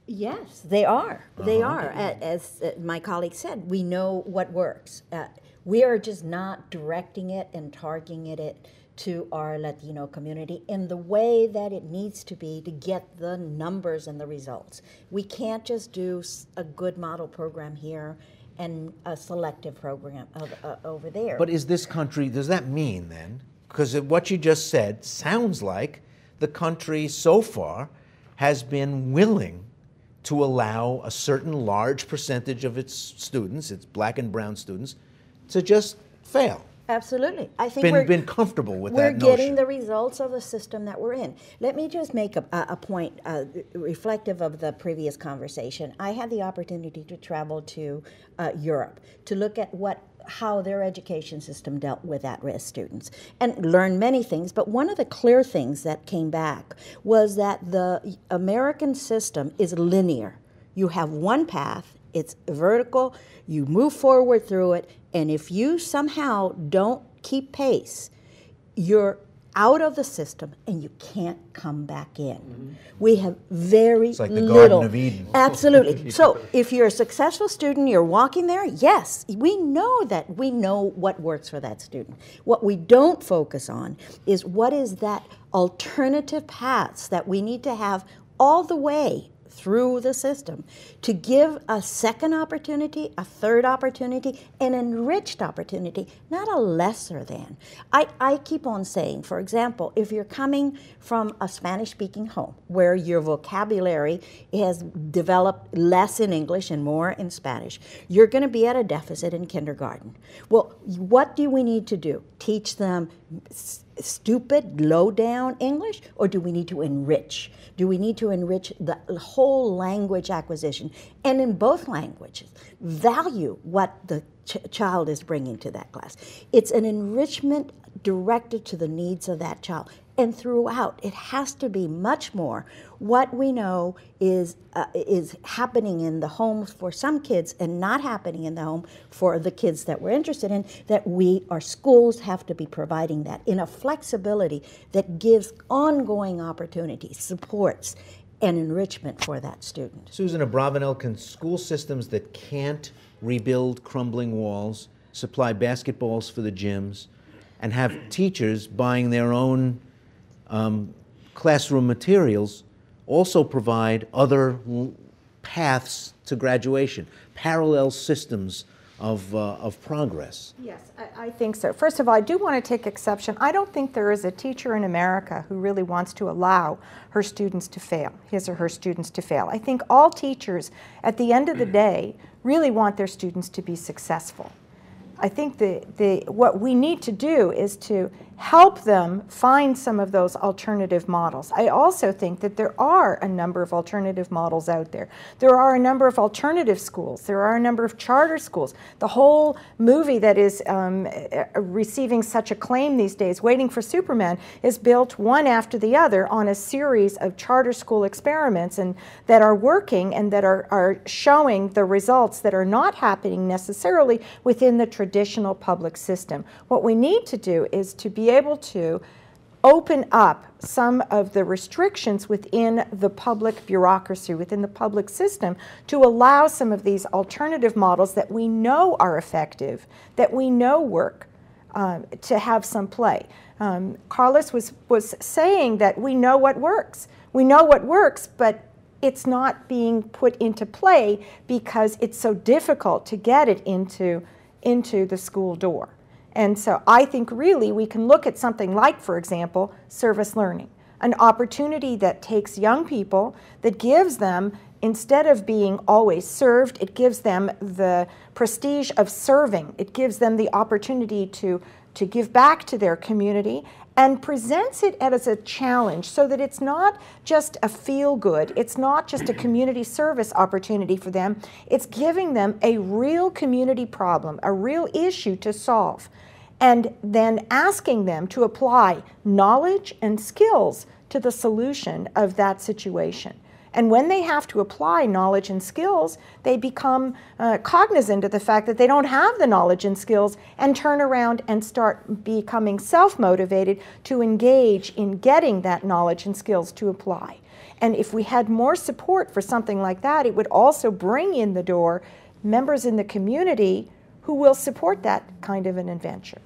Yes, they are. They are. As my colleague said, we know what works. We are just not directing it and targeting it to our Latino community in the way that it needs to be to get the numbers and the results. We can't just do a good model program here and a selective program over there. But is this country, does that mean then, because what you just said sounds like the country so far has been willing to allow a certain large percentage of its students, its black and brown students, to just fail. Absolutely. I think been comfortable with that we're notion. getting the results of the system that we're in. Let me just make a point reflective of the previous conversation. I had the opportunity to travel to Europe to look at how their education system dealt with at-risk students and learn many things, but one of the clear things that came back was that the American system is linear. You have one path, it's vertical, you move forward through it, and if you somehow don't keep pace, you're out of the system and you can't come back in. Mm-hmm. We have very it's like the little. Garden of Eden. Absolutely. So if you're a successful student, you're walking there, yes, we know what works for that student. What we don't focus on is what is that alternative paths that we need to have all the way through the system to give a second opportunity, a third opportunity, an enriched opportunity, not a lesser than. I keep on saying, for example, if you're coming from a Spanish-speaking home where your vocabulary has developed less in English and more in Spanish, you're going to be at a deficit in kindergarten. Well, what do we need to do? Teach them stupid, low-down English, or do we need to enrich? Do we need to enrich the whole language acquisition? And in both languages, value what the child is bringing to that class. It's an enrichment directed to the needs of that child. And throughout, it has to be much more what we know is happening in the home for some kids and not happening in the home for the kids that we're interested in, that our schools have to be providing that in a flexibility that gives ongoing opportunities, supports, and enrichment for that student. Susan Abravanel, can school systems that can't rebuild crumbling walls, supply basketballs for the gyms, and have teachers buying their own classroom materials also provide other paths to graduation, parallel systems of progress? Yes, I think so. First of all, I do want to take exception. I don't think there is a teacher in America who really wants to allow her students to fail, his or her students to fail. I think all teachers, at the end of the day, really want their students to be successful. I think what we need to do is to help them find some of those alternative models. I also think that there are a number of alternative models out there. There are a number of alternative schools. There are a number of charter schools. The whole movie that is receiving such acclaim these days, Waiting for Superman, is built one after the other on a series of charter school experiments and that are working and that are showing the results that are not happening necessarily within the traditional public system. What we need to do is to be able to open up some of the restrictions within the public bureaucracy, within the public system, to allow some of these alternative models that we know are effective, that we know work, to have some play. Carlos was saying that we know what works. We know what works, but it's not being put into play because it's so difficult to get it into the school door. And so I think really we can look at something like, for example, service learning, an opportunity that takes young people, that gives them, instead of being always served, it gives them the prestige of serving. It gives them the opportunity to give back to their community and presents it as a challenge so that it's not just a feel-good, it's not just a community service opportunity for them, it's giving them a real community problem, a real issue to solve, and then asking them to apply knowledge and skills to the solution of that situation. And when they have to apply knowledge and skills, they become cognizant of the fact that they don't have the knowledge and skills and turn around and start becoming self-motivated to engage in getting that knowledge and skills to apply. And if we had more support for something like that, it would also bring in the door members in the community who will support that kind of an adventure.